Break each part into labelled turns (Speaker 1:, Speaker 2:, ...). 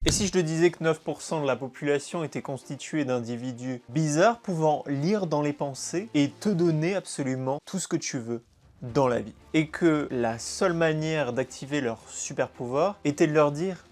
Speaker 1: Et si je te disais que 9% de la population était constituée d'individus bizarres pouvant lire dans les pensées et te donner absolument tout ce que tu veux dans la vie. Et que la seule manière d'activer leur super pouvoir était de leur dire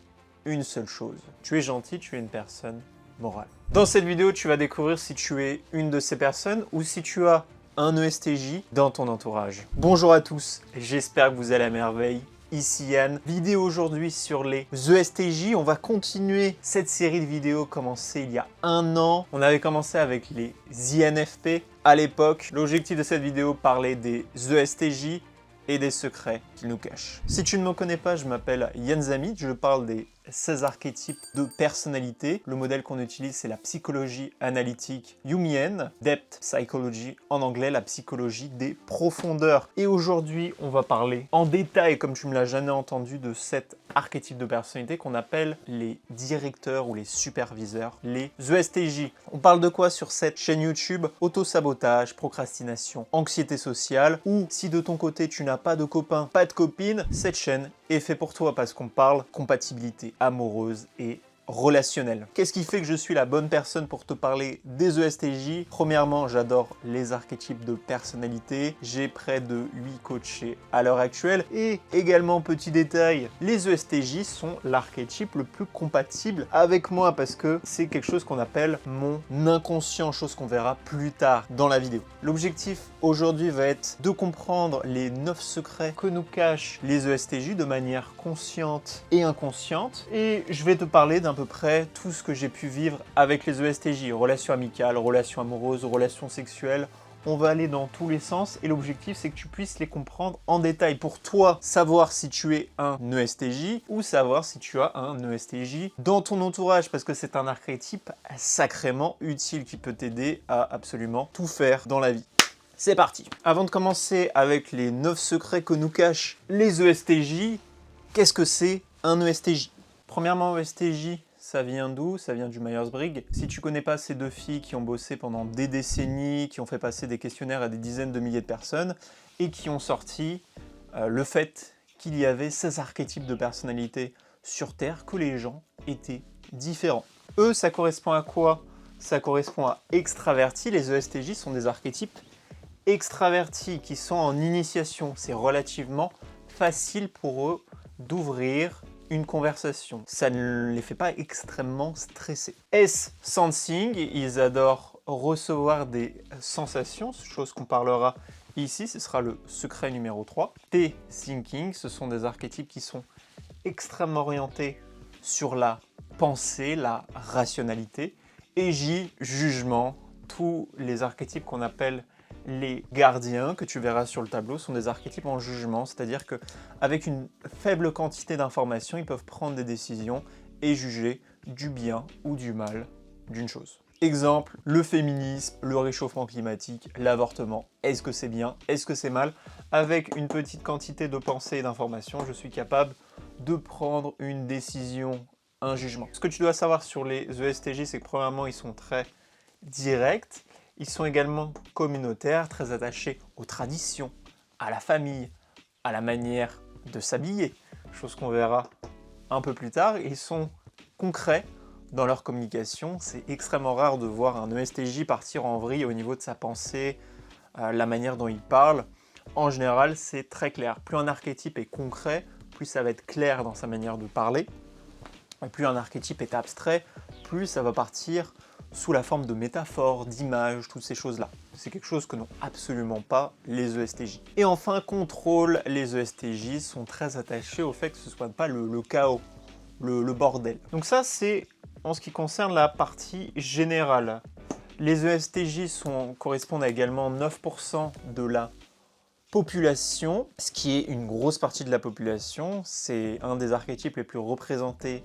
Speaker 1: une seule chose. Tu es gentil, tu es une personne morale. Dans cette vidéo, tu vas découvrir si tu es une de ces personnes ou si tu as un ESTJ dans ton entourage. Bonjour à tous, j'espère que vous allez à merveille. Ici Yann, vidéo aujourd'hui sur les ESTJ. On va continuer cette série de vidéos commencée il y a un an. On avait commencé avec les INFP à l'époque. L'objectif de cette vidéo parlait des ESTJ et des secrets qu'ils nous cachent. Si tu ne me connais pas, je m'appelle Yann Zamit, je parle des 16 archétypes de personnalité. Le modèle qu'on utilise, c'est la psychologie analytique jungienne, Depth Psychology en anglais, la psychologie des profondeurs. Et aujourd'hui, on va parler en détail, comme tu me l'as jamais entendu, de 7 archétypes de personnalité qu'on appelle les directeurs ou les superviseurs, les ESTJ. On parle de quoi sur cette chaîne YouTube? Autosabotage, procrastination, anxiété sociale, ou si de ton côté tu n'as pas de copain, pas de copine, cette chaîne est faite pour toi parce qu'on parle compatibilité amoureuse et relationnelle. Qu'est-ce qui fait que je suis la bonne personne pour te parler des ESTJ? Premièrement, j'adore les archétypes de personnalité. J'ai près de 8 coachés à l'heure actuelle. Et également, petit détail, les ESTJ sont l'archétype le plus compatible avec moi parce que c'est quelque chose qu'on appelle mon inconscient, chose qu'on verra plus tard dans la vidéo. L'objectif aujourd'hui va être de comprendre les 9 secrets que nous cachent les ESTJ de manière consciente et inconsciente. Et je vais te parler d'un peu près tout ce que j'ai pu vivre avec les ESTJ, relations amicales, relations amoureuses, relations sexuelles. On va aller dans tous les sens et l'objectif c'est que tu puisses les comprendre en détail pour toi, savoir si tu es un ESTJ ou savoir si tu as un ESTJ dans ton entourage parce que c'est un archétype sacrément utile qui peut t'aider à absolument tout faire dans la vie. C'est parti. Avant de commencer avec les 9 secrets que nous cachent les ESTJ, qu'est-ce que c'est un ESTJ? Premièrement, ESTJ, ça vient d'où? Ça vient du Myers-Briggs. Si tu connais pas ces deux filles qui ont bossé pendant des décennies, qui ont fait passer des questionnaires à des dizaines de milliers de personnes et qui ont sorti le fait qu'il y avait 16 archétypes de personnalité sur Terre, que les gens étaient différents. Eux, ça correspond à quoi? Ça correspond à extravertis. Les ESTJ sont des archétypes extravertis qui sont en initiation. C'est relativement facile pour eux d'ouvrir une conversation. Ça ne les fait pas extrêmement stressés. S, sensing, ils adorent recevoir des sensations, chose qu'on parlera ici, ce sera le secret numéro 3. T, thinking, ce sont des archétypes qui sont extrêmement orientés sur la pensée, la rationalité. Et J, jugement, tous les archétypes qu'on appelle les gardiens, que tu verras sur le tableau, sont des archétypes en jugement, c'est-à-dire qu'avec une faible quantité d'informations, ils peuvent prendre des décisions et juger du bien ou du mal d'une chose. Exemple, le féminisme, le réchauffement climatique, l'avortement. Est-ce que c'est bien? Est-ce que c'est mal? Avec une petite quantité de pensée et d'informations, je suis capable de prendre une décision, un jugement. Ce que tu dois savoir sur les ESTJ, c'est que premièrement, ils sont très directs. Ils sont également communautaires, très attachés aux traditions, à la famille, à la manière de s'habiller, chose qu'on verra un peu plus tard. Ils sont concrets dans leur communication. C'est extrêmement rare de voir un ESTJ partir en vrille au niveau de sa pensée, la manière dont il parle. En général, c'est très clair. Plus un archétype est concret, plus ça va être clair dans sa manière de parler. Et plus un archétype est abstrait, plus ça va partir sous la forme de métaphores, d'images, toutes ces choses-là. C'est quelque chose que n'ont absolument pas les ESTJ. Et enfin, contrôle, les ESTJ sont très attachés au fait que ce ne soit pas le chaos, le bordel. Donc ça, c'est en ce qui concerne la partie générale. Les ESTJ correspondent à également 9% de la population, ce qui est une grosse partie de la population. C'est un des archétypes les plus représentés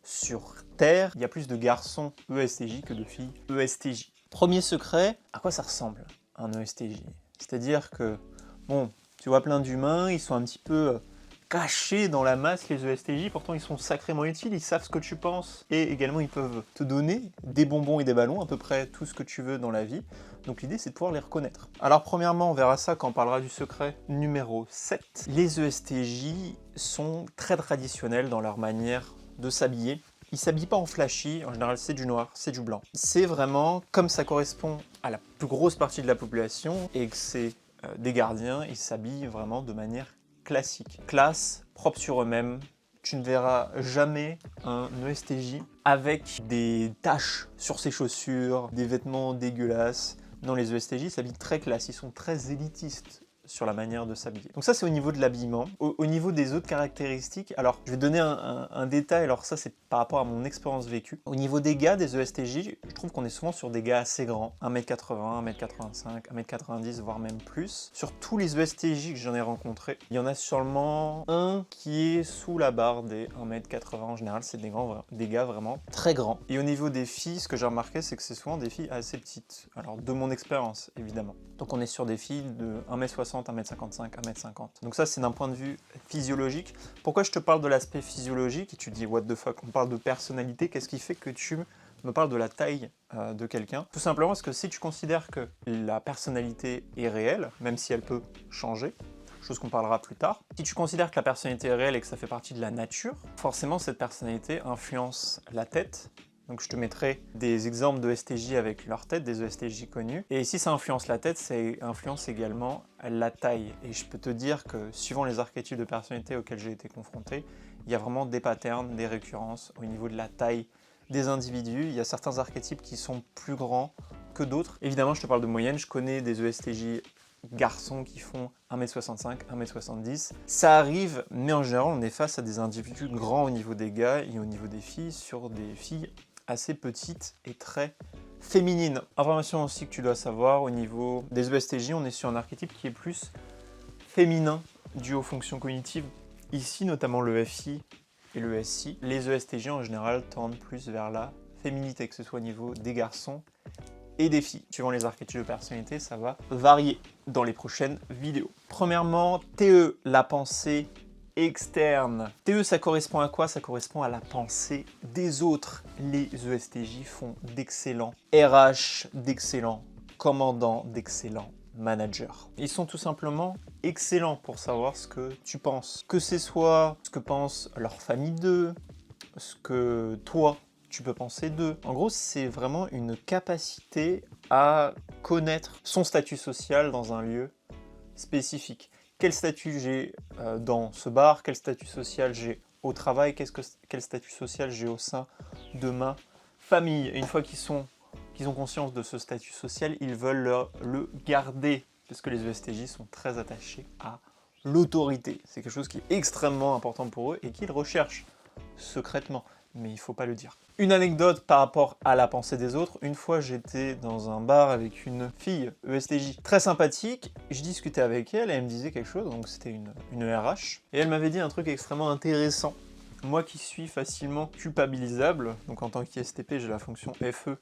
Speaker 1: sur Terre. Il y a plus de garçons ESTJ que de filles ESTJ. Premier secret, à quoi ça ressemble un ESTJ? C'est-à-dire que, bon, tu vois plein d'humains, ils sont un petit peu cachés dans la masse, les ESTJ, pourtant ils sont sacrément utiles, ils savent ce que tu penses. Et également, ils peuvent te donner des bonbons et des ballons, à peu près tout ce que tu veux dans la vie. Donc l'idée, c'est de pouvoir les reconnaître. Alors premièrement, on verra ça quand on parlera du secret numéro 7. Les ESTJ sont très traditionnels dans leur manière de s'habiller. Ils s'habillent pas en flashy, en général c'est du noir, c'est du blanc. C'est vraiment, comme ça correspond à la plus grosse partie de la population et que c'est des gardiens, ils s'habillent vraiment de manière classique. Classe, propre sur eux-mêmes. Tu ne verras jamais un ESTJ avec des taches sur ses chaussures, des vêtements dégueulasses. Non, les ESTJ s'habillent très classe, ils sont très élitistes sur la manière de s'habiller. Donc ça, c'est au niveau de l'habillement. Au niveau des autres caractéristiques, alors je vais donner un détail, alors ça c'est par rapport à mon expérience vécue. Au niveau des gars, des ESTJ, je trouve qu'on est souvent sur des gars assez grands, 1m80, 1m85, 1m90, voire même plus. Sur tous les ESTJ que j'en ai rencontrés, il y en a seulement un qui est sous la barre des 1m80. En général, c'est des gars vraiment très grands. Et au niveau des filles, ce que j'ai remarqué, c'est que c'est souvent des filles assez petites. Alors de mon expérience, évidemment. Donc on est sur des filles de 1m60, 1m55, 1m50. Donc ça, c'est d'un point de vue physiologique. Pourquoi je te parle de l'aspect physiologique? Et tu te dis, what the fuck, on parle de personnalité, qu'est-ce qui fait que tu me parles de la taille de quelqu'un? Tout simplement parce que si tu considères que la personnalité est réelle, même si elle peut changer, chose qu'on parlera plus tard, si tu considères que la personnalité est réelle et que ça fait partie de la nature, forcément cette personnalité influence la tête. Donc je te mettrai des exemples de STJ avec leur tête, des ESTJ connus. Et si ça influence la tête, ça influence également la taille. Et je peux te dire que suivant les archétypes de personnalité auxquels j'ai été confronté, il y a vraiment des patterns, des récurrences au niveau de la taille des individus. Il y a certains archétypes qui sont plus grands que d'autres. Évidemment, je te parle de moyenne, je connais des ESTJ garçons qui font 1m65, 1m70. Ça arrive, mais en général, on est face à des individus grands au niveau des gars et au niveau des filles, sur des filles assez petites et très féminines. Information aussi que tu dois savoir, au niveau des ESTJ, on est sur un archétype qui est plus féminin, dû aux fonctions cognitives. Ici, notamment le FI et le SI, les ESTJ en général tendent plus vers la féminité, que ce soit au niveau des garçons et des filles. Suivant les archétypes de personnalité, ça va varier dans les prochaines vidéos. Premièrement, TE, la pensée externe. TE, ça correspond à quoi? Ça correspond à la pensée des autres. Les ESTJ font d'excellents RH, d'excellents commandants, d'excellents managers. Ils sont tout simplement excellents pour savoir ce que tu penses. Que ce soit ce que pense leur famille d'eux, ce que toi, tu peux penser d'eux. En gros, c'est vraiment une capacité à connaître son statut social dans un lieu spécifique. Quel statut j'ai dans ce bar, quel statut social j'ai au travail, quel statut social j'ai au sein de ma famille. Et une fois qu'ils ont conscience de ce statut social, ils veulent le garder, parce que les ESTJ sont très attachés à l'autorité. C'est quelque chose qui est extrêmement important pour eux et qu'ils recherchent secrètement, mais il ne faut pas le dire. Une anecdote par rapport à la pensée des autres. Une fois, j'étais dans un bar avec une fille ESTJ très sympathique. Je discutais avec elle et elle me disait quelque chose, donc c'était une RH. Et elle m'avait dit un truc extrêmement intéressant. Moi qui suis facilement culpabilisable, donc en tant qu'ISTP, j'ai la fonction FE.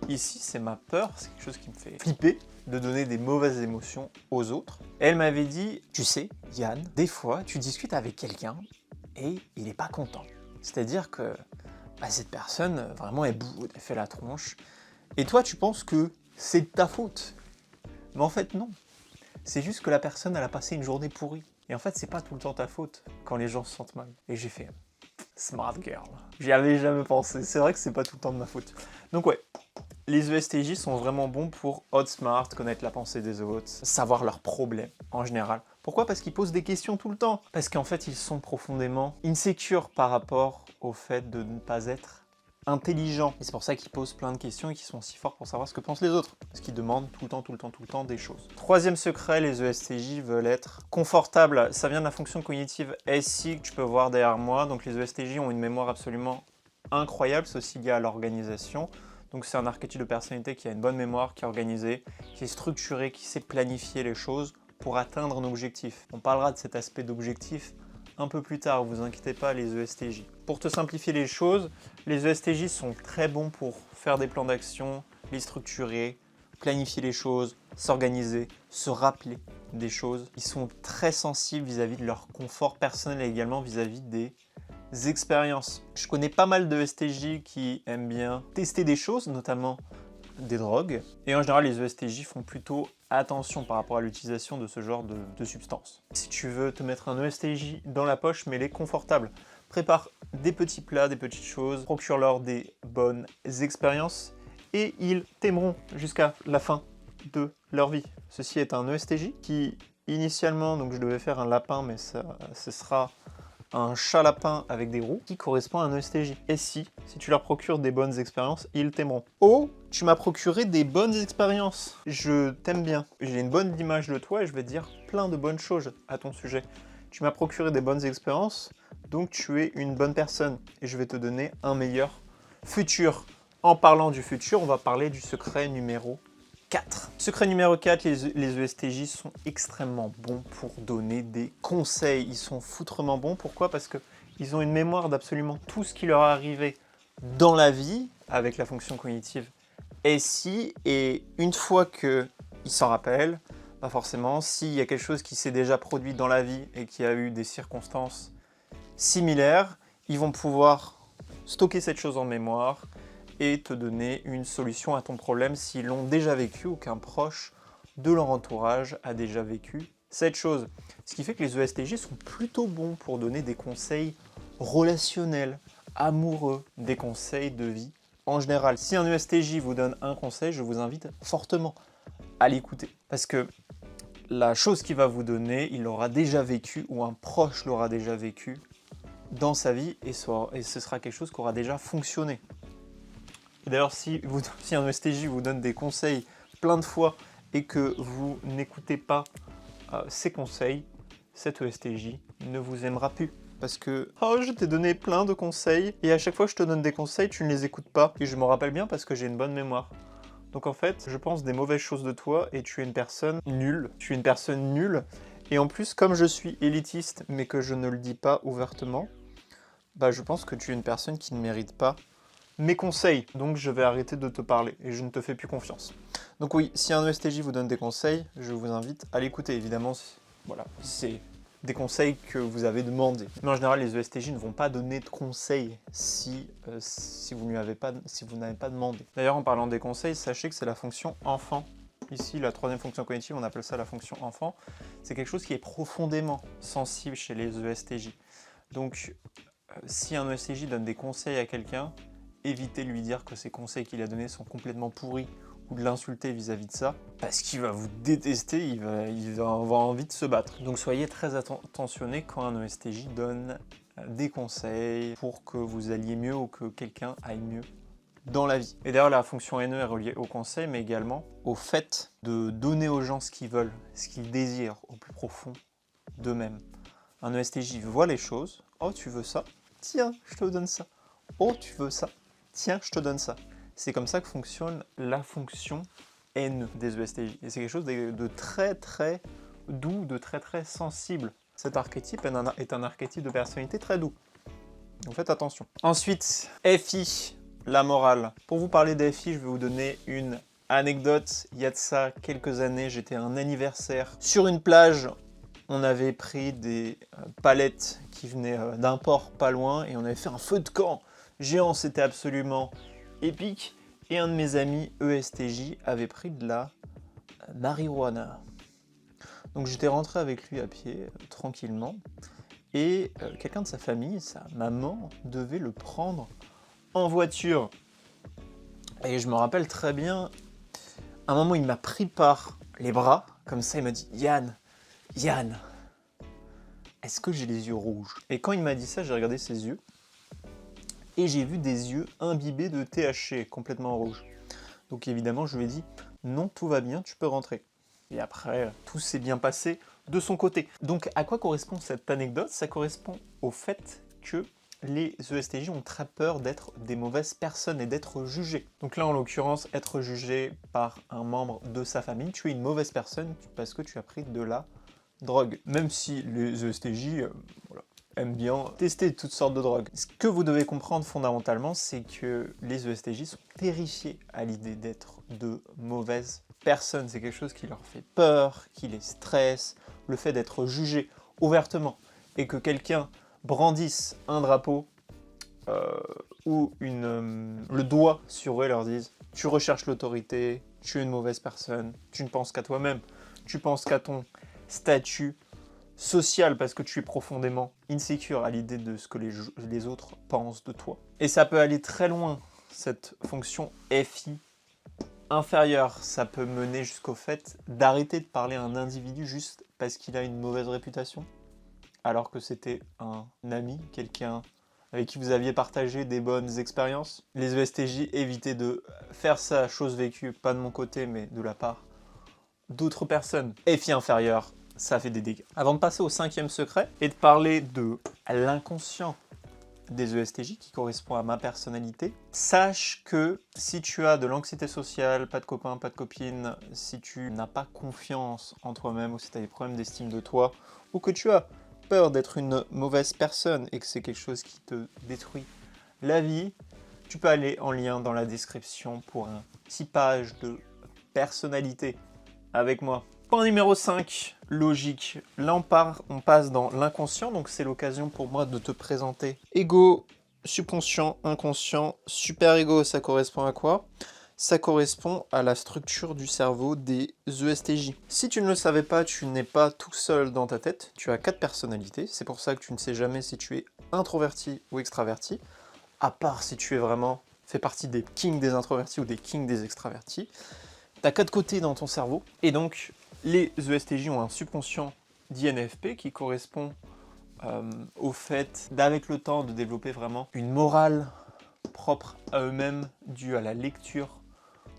Speaker 1: Ici, c'est ma peur, c'est quelque chose qui me fait flipper de donner des mauvaises émotions aux autres. Et elle m'avait dit, tu sais, Yann, des fois, tu discutes avec quelqu'un et il n'est pas content. C'est-à-dire que cette personne, vraiment, elle boude, elle fait la tronche. Et toi, tu penses que c'est de ta faute. Mais en fait, non. C'est juste que la personne, elle a passé une journée pourrie. Et en fait, c'est pas tout le temps ta faute quand les gens se sentent mal. Et j'ai fait smart girl. J'y avais jamais pensé. C'est vrai que c'est pas tout le temps de ma faute. Donc ouais, les ESTJ sont vraiment bons pour outsmart, connaître la pensée des autres, savoir leurs problèmes en général. Pourquoi? Parce qu'ils posent des questions tout le temps. Parce qu'en fait, ils sont profondément insécures par rapport au fait de ne pas être intelligents. Et c'est pour ça qu'ils posent plein de questions et qu'ils sont si forts pour savoir ce que pensent les autres. Parce qu'ils demandent tout le temps des choses. Troisième secret, les ESTJ veulent être confortables. Ça vient de la fonction cognitive SI que tu peux voir derrière moi. Donc les ESTJ ont une mémoire absolument incroyable. C'est aussi lié à l'organisation. Donc c'est un archétype de personnalité qui a une bonne mémoire, qui est organisé, qui est structuré, qui sait planifier les choses pour atteindre un objectif. On parlera de cet aspect d'objectif un peu plus tard, vous inquiétez pas les ESTJ. Pour te simplifier les choses, les ESTJ sont très bons pour faire des plans d'action, les structurer, planifier les choses, s'organiser, se rappeler des choses. Ils sont très sensibles vis-à-vis de leur confort personnel et également vis-à-vis des expériences. Je connais pas mal de ESTJ qui aiment bien tester des choses, notamment des drogues. Et en général, les ESTJ font plutôt attention par rapport à l'utilisation de ce genre de substances. Si tu veux te mettre un ESTJ dans la poche, mets-les confortables. Prépare des petits plats, des petites choses, procure-leur des bonnes expériences et ils t'aimeront jusqu'à la fin de leur vie. Ceci est un ESTJ qui, initialement, donc je devais faire un lapin, mais ce sera un chat lapin avec des roues qui correspond à un ESTJ. Et si tu leur procures des bonnes expériences, ils t'aimeront. Oh, tu m'as procuré des bonnes expériences. Je t'aime bien. J'ai une bonne image de toi et je vais te dire plein de bonnes choses à ton sujet. Tu m'as procuré des bonnes expériences, donc tu es une bonne personne et je vais te donner un meilleur futur. En parlant du futur, on va parler du secret numéro 4. Secret numéro 4, les ESTJ sont extrêmement bons pour donner des conseils. Ils sont foutrement bons. Pourquoi? Parce qu'ils ont une mémoire d'absolument tout ce qui leur est arrivé dans la vie, avec la fonction cognitive SI, et une fois qu'ils s'en rappellent, pas forcément, s'il y a quelque chose qui s'est déjà produit dans la vie et qui a eu des circonstances similaires, ils vont pouvoir stocker cette chose en mémoire et te donner une solution à ton problème s'ils l'ont déjà vécu ou qu'un proche de leur entourage a déjà vécu cette chose. Ce qui fait que les ESTJ sont plutôt bons pour donner des conseils relationnels, amoureux, des conseils de vie en général. Si un ESTJ vous donne un conseil, je vous invite fortement à l'écouter. Parce que la chose qu'il va vous donner, il l'aura déjà vécu ou un proche l'aura déjà vécu dans sa vie et ce sera quelque chose qui aura déjà fonctionné. D'ailleurs, si un ESTJ vous donne des conseils plein de fois et que vous n'écoutez pas ces conseils, cet ESTJ ne vous aimera plus. Parce que je t'ai donné plein de conseils et à chaque fois que je te donne des conseils, tu ne les écoutes pas. Et je me rappelle bien parce que j'ai une bonne mémoire. Donc en fait, je pense des mauvaises choses de toi et tu es une personne nulle. Tu es une personne nulle. Et en plus, comme je suis élitiste mais que je ne le dis pas ouvertement, je pense que tu es une personne qui ne mérite pas mes conseils, donc je vais arrêter de te parler et je ne te fais plus confiance. Donc oui, si un ESTJ vous donne des conseils, je vous invite à l'écouter. Évidemment, voilà, c'est des conseils que vous avez demandés. Mais en général, les ESTJ ne vont pas donner de conseils si vous n'avez pas demandé. D'ailleurs, en parlant des conseils, sachez que c'est la fonction enfant. Ici, la troisième fonction cognitive, on appelle ça la fonction enfant. C'est quelque chose qui est profondément sensible chez les ESTJ. Donc, si un ESTJ donne des conseils à quelqu'un, évitez de lui dire que ces conseils qu'il a donnés sont complètement pourris ou de l'insulter vis-à-vis de ça, parce qu'il va vous détester, il va avoir envie de se battre. Donc soyez très attentionnés quand un ESTJ donne des conseils pour que vous alliez mieux ou que quelqu'un aille mieux dans la vie. Et d'ailleurs, la fonction NE est reliée au conseil, mais également au fait de donner aux gens ce qu'ils veulent, ce qu'ils désirent au plus profond d'eux-mêmes. Un ESTJ voit les choses. Oh, tu veux ça? Tiens, je te donne ça. Oh, tu veux ça? Tiens, je te donne ça. C'est comme ça que fonctionne la fonction N des ESTJ. Et c'est quelque chose de très très doux, de très très sensible. Cet archétype est un archétype de personnalité très doux. Donc faites attention. Ensuite, FI, la morale. Pour vous parler d'FI, je vais vous donner une anecdote. Il y a de ça quelques années, j'étais à un anniversaire sur une plage. On avait pris des palettes qui venaient d'un port pas loin et on avait fait un feu de camp géant, c'était absolument épique. Et un de mes amis ESTJ avait pris de la marijuana. Donc j'étais rentré avec lui à pied, tranquillement. Et quelqu'un de sa famille, sa maman, devait le prendre en voiture. Et je me rappelle très bien, à un moment il m'a pris par les bras, comme ça il m'a dit « Yann, est-ce que j'ai les yeux rouges ?» Et quand il m'a dit ça, j'ai regardé ses yeux. Et j'ai vu des yeux imbibés de THC, complètement rouges. Donc évidemment, je lui ai dit « Non, tout va bien, tu peux rentrer. » Et après, tout s'est bien passé de son côté. Donc à quoi correspond cette anecdote? Ça correspond au fait que les ESTJ ont très peur d'être des mauvaises personnes et d'être jugés. Donc là, en l'occurrence, être jugé par un membre de sa famille, tu es une mauvaise personne parce que tu as pris de la drogue. Même si les ESTJ aiment bien tester toutes sortes de drogues. Ce que vous devez comprendre fondamentalement, c'est que les ESTJ sont terrifiés à l'idée d'être de mauvaises personnes. C'est quelque chose qui leur fait peur, qui les stresse, le fait d'être jugé ouvertement et que quelqu'un brandisse un drapeau ou le doigt sur eux et leur dise « Tu recherches l'autorité, tu es une mauvaise personne, tu ne penses qu'à toi-même, tu penses qu'à ton statut social parce que tu es profondément insécure à l'idée de ce que les autres pensent de toi. Et ça peut aller très loin, cette fonction FI inférieure. Ça peut mener jusqu'au fait d'arrêter de parler à un individu juste parce qu'il a une mauvaise réputation, alors que c'était un ami, quelqu'un avec qui vous aviez partagé des bonnes expériences. Les ESTJ, évitez de faire ça, chose vécue, pas de mon côté, mais de la part d'autres personnes. FI inférieur, ça fait des dégâts. Avant de passer au 5e secret et de parler de l'inconscient des ESTJ qui correspond à ma personnalité, sache que si tu as de l'anxiété sociale, pas de copains, pas de copines, si tu n'as pas confiance en toi-même ou si tu as des problèmes d'estime de toi ou que tu as peur d'être une mauvaise personne et que c'est quelque chose qui te détruit la vie, tu peux aller en lien dans la description pour un typage de personnalité avec moi. Point numéro 5, logique. Là, on passe dans l'inconscient, donc c'est l'occasion pour moi de te présenter ego, subconscient, inconscient, super ego, ça correspond à quoi? Ça correspond à la structure du cerveau des ESTJ. Si tu ne le savais pas, tu n'es pas tout seul dans ta tête, tu as 4 personnalités, c'est pour ça que tu ne sais jamais si tu es introverti ou extraverti, à part si tu es vraiment fait partie des kings des introvertis ou des kings des extravertis. Tu as 4 côtés dans ton cerveau, et donc les ESTJ ont un subconscient d'INFP qui correspond au fait d'avec le temps de développer vraiment une morale propre à eux-mêmes due à la lecture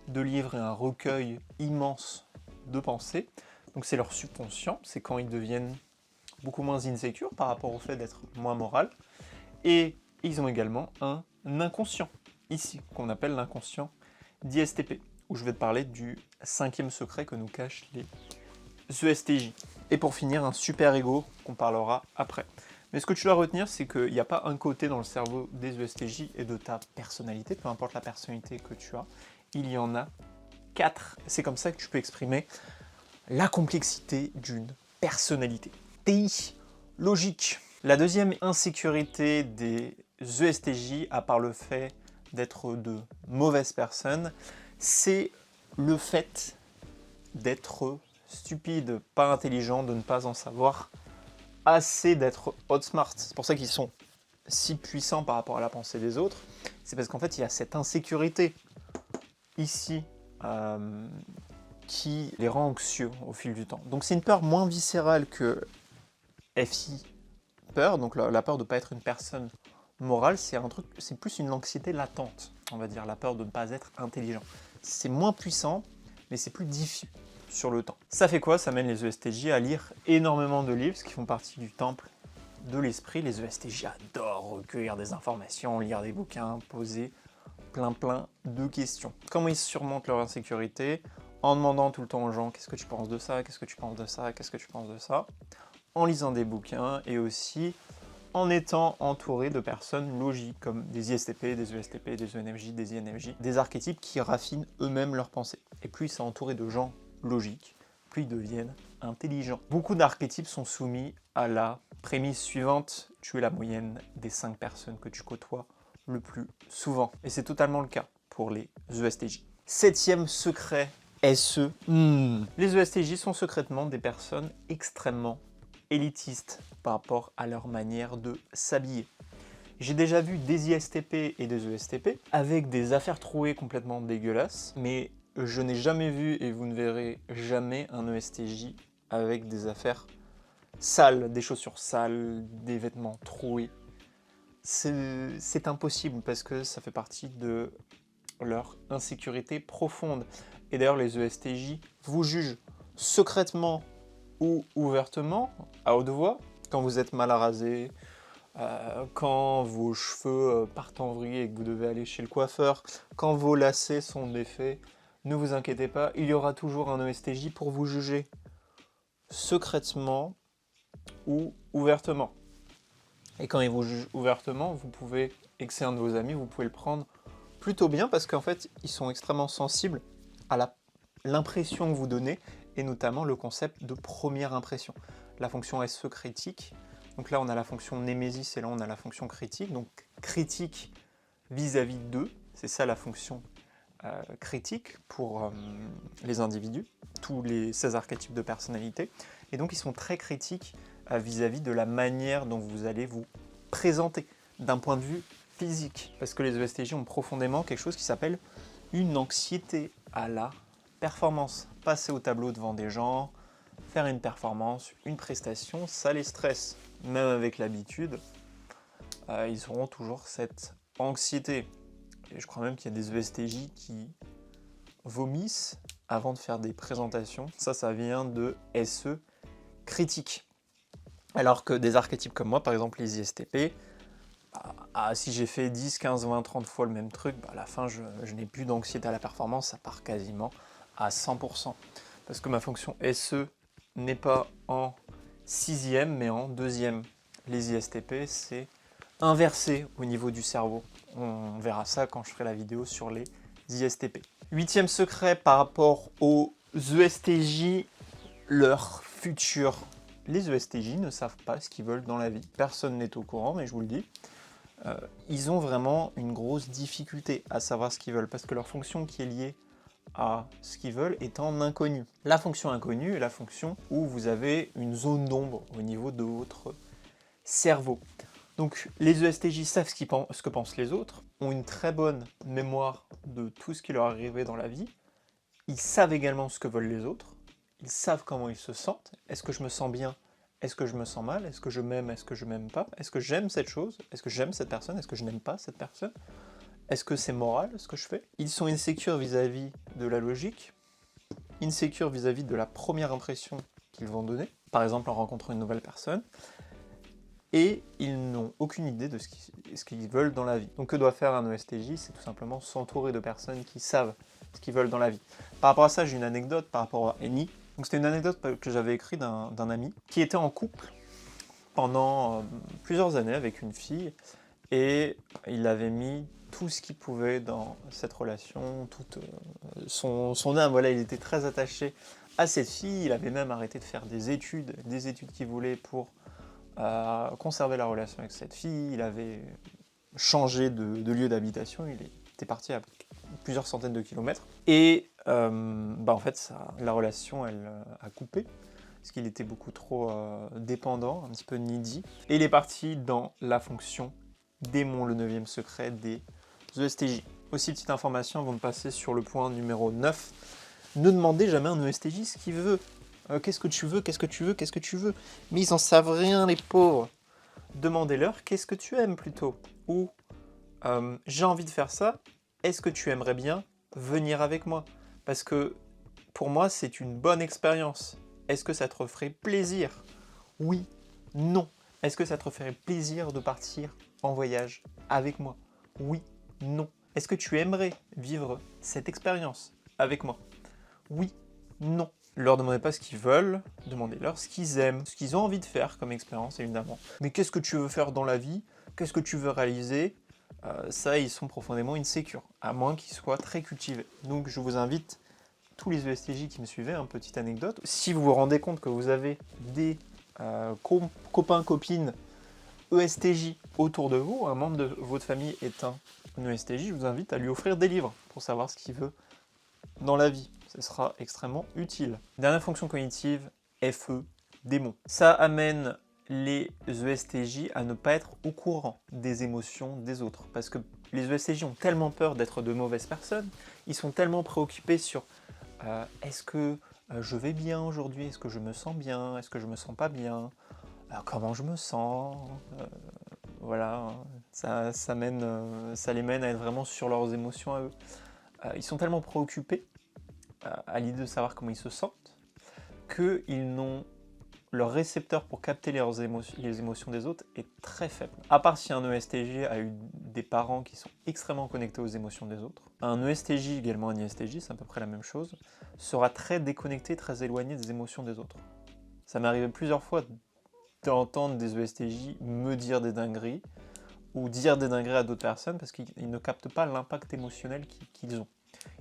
Speaker 1: de livres et un recueil immense de pensées. Donc c'est leur subconscient, c'est quand ils deviennent beaucoup moins insécures par rapport au fait d'être moins moral. Et ils ont également un inconscient, ici, qu'on appelle l'inconscient d'ISTP, où je vais te parler du 5e secret que nous cachent les ESTJ. Et pour finir, un super ego qu'on parlera après. Mais ce que tu dois retenir, c'est qu'il n'y a pas un côté dans le cerveau des ESTJ et de ta personnalité, peu importe la personnalité que tu as, il y en a 4. C'est comme ça que tu peux exprimer la complexité d'une personnalité. TI, logique. La deuxième insécurité des ESTJ, à part le fait d'être de mauvaises personnes, c'est le fait d'être stupide, pas intelligent, de ne pas en savoir assez, d'être outsmart. C'est pour ça qu'ils sont si puissants par rapport à la pensée des autres. C'est parce qu'en fait, il y a cette insécurité ici qui les rend anxieux au fil du temps. Donc c'est une peur moins viscérale que FI peur, donc la peur de ne pas être une personne morale, c'est plus une anxiété latente, on va dire, la peur de ne pas être intelligent. C'est moins puissant, mais c'est plus diffus sur le temps. Ça fait quoi? Ça mène les ESTJ à lire énormément de livres, qui font partie du temple de l'esprit. Les ESTJ adorent recueillir des informations, lire des bouquins, poser plein de questions. Comment ils surmontent leur insécurité? En demandant tout le temps aux gens, qu'est-ce que tu penses de ça? Qu'est-ce que tu penses de ça? Qu'est-ce que tu penses de ça? En lisant des bouquins et aussi en étant entouré de personnes logiques comme des ISTP, des ESTP, des ENFJ, des INFJ, des archétypes qui raffinent eux-mêmes leurs pensées. Et plus ils sont entourés de gens logiques, plus ils deviennent intelligents. Beaucoup d'archétypes sont soumis à la prémisse suivante, tu es la moyenne des 5 personnes que tu côtoies le plus souvent. Et c'est totalement le cas pour les ESTJ. 7e secret, SE. Les ESTJ sont secrètement des personnes extrêmement élitistes par rapport à leur manière de s'habiller. J'ai déjà vu des ISTP et des ESTP avec des affaires trouées complètement dégueulasses, mais je n'ai jamais vu, et vous ne verrez jamais, un ESTJ avec des affaires sales, des chaussures sales, des vêtements troués. C'est impossible parce que ça fait partie de leur insécurité profonde. Et d'ailleurs, les ESTJ vous jugent secrètement ou ouvertement, à haute voix, quand vous êtes mal rasé, quand vos cheveux partent en vrille et que vous devez aller chez le coiffeur, quand vos lacets sont défaits. Ne vous inquiétez pas, il y aura toujours un ESTJ pour vous juger secrètement ou ouvertement. Et quand il vous juge ouvertement, vous pouvez, et que c'est un de vos amis, vous pouvez le prendre plutôt bien parce qu'en fait, ils sont extrêmement sensibles à l'impression que vous donnez et notamment le concept de première impression. La fonction SE critique, donc là on a la fonction némésis et là on a la fonction critique, donc critique vis-à-vis d'eux, c'est ça la fonction critique pour les individus, tous les 16 archétypes de personnalité, et donc ils sont très critiques vis-à-vis de la manière dont vous allez vous présenter d'un point de vue physique. Parce que les ESTJ ont profondément quelque chose qui s'appelle une anxiété à la performance. Passer au tableau devant des gens, faire une performance, une prestation, ça les stresse. Même avec l'habitude, ils auront toujours cette anxiété. Et je crois même qu'il y a des ESTJ qui vomissent avant de faire des présentations. Ça vient de SE critique. Alors que des archétypes comme moi, par exemple les ISTP, si j'ai fait 10, 15, 20, 30 fois le même truc, à la fin je n'ai plus d'anxiété à la performance, ça part quasiment à 100%. Parce que ma fonction SE n'est pas en 6e mais en 2e. Les ISTP, c'est inversé au niveau du cerveau. On verra ça quand je ferai la vidéo sur les ISTP. 8e secret par rapport aux ESTJ, leur futur. Les ESTJ ne savent pas ce qu'ils veulent dans la vie. Personne n'est au courant, mais je vous le dis. Ils ont vraiment une grosse difficulté à savoir ce qu'ils veulent, parce que leur fonction qui est liée à ce qu'ils veulent est en inconnu. La fonction inconnue est la fonction où vous avez une zone d'ombre au niveau de votre cerveau. Donc les ESTJ savent ce que pensent les autres, ont une très bonne mémoire de tout ce qui leur est arrivé dans la vie, ils savent également ce que veulent les autres, ils savent comment ils se sentent, est-ce que je me sens bien, est-ce que je me sens mal, est-ce que je m'aime, est-ce que je m'aime pas, est-ce que j'aime cette chose, est-ce que j'aime cette personne, est-ce que je n'aime pas cette personne, est-ce que c'est moral ce que je fais. Ils sont insécures vis-à-vis de la logique, insécures vis-à-vis de la première impression qu'ils vont donner, par exemple en rencontrant une nouvelle personne, et ils n'ont aucune idée de ce qu'ils veulent dans la vie. Donc que doit faire un ESTJ? C'est tout simplement s'entourer de personnes qui savent ce qu'ils veulent dans la vie. Par rapport à ça, j'ai une anecdote par rapport à Eni. Donc c'était une anecdote que j'avais écrite d'un ami qui était en couple pendant plusieurs années avec une fille, et il avait mis tout ce qu'il pouvait dans cette relation, son âme. Voilà, il était très attaché à cette fille, il avait même arrêté de faire des études qu'il voulait pour conserver la relation avec cette fille, il avait changé de lieu d'habitation, il était parti à plusieurs centaines de kilomètres, et en fait la relation elle a coupé, parce qu'il était beaucoup trop dépendant, un petit peu needy, et il est parti dans la fonction démon, le 9e secret des ESTJ. Aussi, petite information avant de passer sur le point numéro 9, ne demandez jamais à un ESTJ ce qu'il veut. Qu'est-ce que tu veux, qu'est-ce que tu veux, qu'est-ce que tu veux. Mais ils en savent rien, les pauvres. Demandez-leur qu'est-ce que tu aimes plutôt. Ou j'ai envie de faire ça, est-ce que tu aimerais bien venir avec moi? Parce que pour moi, c'est une bonne expérience. Est-ce que ça te ferait plaisir? Oui, non. Est-ce que ça te ferait plaisir de partir en voyage avec moi? Oui, non. Est-ce que tu aimerais vivre cette expérience avec moi? Oui, non. Ne leur demandez pas ce qu'ils veulent, demandez-leur ce qu'ils aiment, ce qu'ils ont envie de faire comme expérience, évidemment. Mais qu'est-ce que tu veux faire dans la vie? Qu'est-ce que tu veux réaliser? Ça, ils sont profondément insécures, à moins qu'ils soient très cultivés. Donc je vous invite, tous les ESTJ qui me suivaient, une petite anecdote. Si vous vous rendez compte que vous avez des copains, copines ESTJ autour de vous, un membre de votre famille est un ESTJ, je vous invite à lui offrir des livres pour savoir ce qu'il veut dans la vie. Ce sera extrêmement utile. Dernière fonction cognitive, FE, démon. Ça amène les ESTJ à ne pas être au courant des émotions des autres. Parce que les ESTJ ont tellement peur d'être de mauvaises personnes, ils sont tellement préoccupés sur est-ce que je vais bien aujourd'hui, est-ce que je me sens bien, est-ce que je me sens pas bien, comment je me sens, voilà, ça les mène à être vraiment sur leurs émotions à eux. Ils sont tellement préoccupés à l'idée de savoir comment ils se sentent, qu'ils n'ont leur récepteur pour capter les émotions des autres est très faible. À part si un ESTJ a eu des parents qui sont extrêmement connectés aux émotions des autres, un ESTJ, également un ISTJ, c'est à peu près la même chose, sera très déconnecté, très éloigné des émotions des autres. Ça m'est arrivé plusieurs fois d'entendre des ESTJ me dire des dingueries, ou dire des dingueries à d'autres personnes, parce qu'ils ne captent pas l'impact émotionnel qu'ils ont.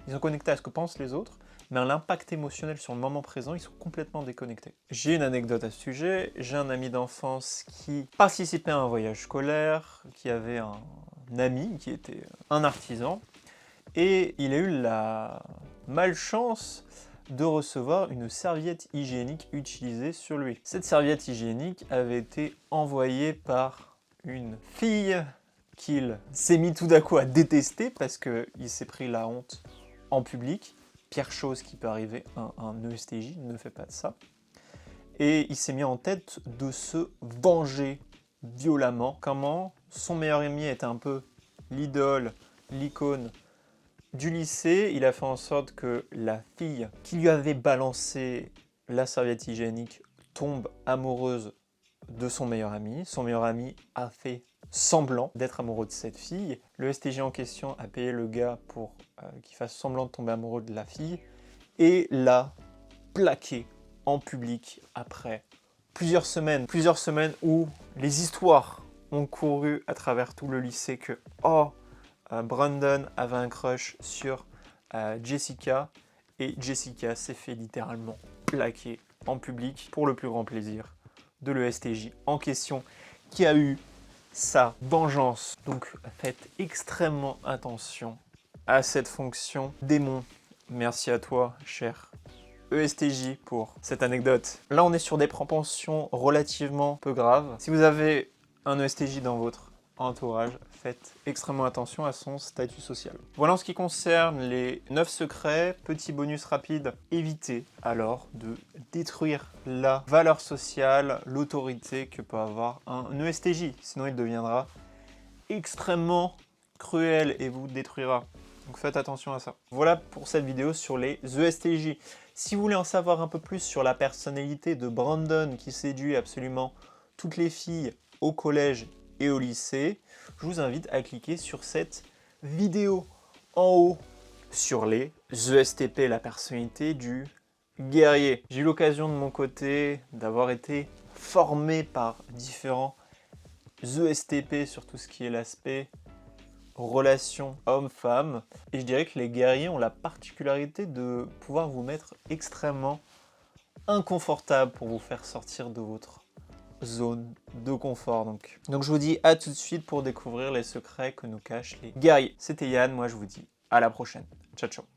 Speaker 1: Ils sont connectés à ce que pensent les autres, mais à l'impact émotionnel sur le moment présent, ils sont complètement déconnectés. J'ai une anecdote à ce sujet. J'ai un ami d'enfance qui participait à un voyage scolaire, qui avait un ami qui était un artisan, et il a eu la malchance de recevoir une serviette hygiénique utilisée sur lui. Cette serviette hygiénique avait été envoyée par une fille qu'il s'est mis tout d'un coup à détester parce qu'il s'est pris la honte en public. Pire chose qui peut arriver à un ESTJ, ne fait pas de ça. Et il s'est mis en tête de se venger violemment. Comment son meilleur ami était un peu l'idole, l'icône du lycée, il a fait en sorte que la fille qui lui avait balancé la serviette hygiénique tombe amoureuse de son meilleur ami. Son meilleur ami a fait semblant d'être amoureux de cette fille. Le STJ en question a payé le gars pour qu'il fasse semblant de tomber amoureux de la fille et l'a plaqué en public après plusieurs semaines où les histoires ont couru à travers tout le lycée que Brandon avait un crush sur Jessica et Jessica s'est fait littéralement plaquer en public pour le plus grand plaisir de l'ESTJ en question qui a eu sa vengeance. Donc faites extrêmement attention à cette fonction démon. Merci à toi, cher ESTJ, pour cette anecdote. Là, on est sur des propensions relativement peu graves. Si vous avez un ESTJ dans votre entourage, faites extrêmement attention à son statut social. Voilà en ce qui concerne les 9 secrets. Petit bonus rapide, évitez alors de détruire la valeur sociale, l'autorité que peut avoir un ESTJ. Sinon, il deviendra extrêmement cruel et vous détruira. Donc faites attention à ça. Voilà pour cette vidéo sur les ESTJ. Si vous voulez en savoir un peu plus sur la personnalité de Brandon qui séduit absolument toutes les filles au collège et au lycée, je vous invite à cliquer sur cette vidéo en haut sur les ESTP, la personnalité du guerrier. J'ai eu l'occasion de mon côté d'avoir été formé par différents ESTP sur tout ce qui est l'aspect relation homme-femme. Et je dirais que les guerriers ont la particularité de pouvoir vous mettre extrêmement inconfortable pour vous faire sortir de votre zone de confort. Donc je vous dis à tout de suite pour découvrir les secrets que nous cachent les guerriers. C'était Yann, moi je vous dis à la prochaine. Ciao ciao.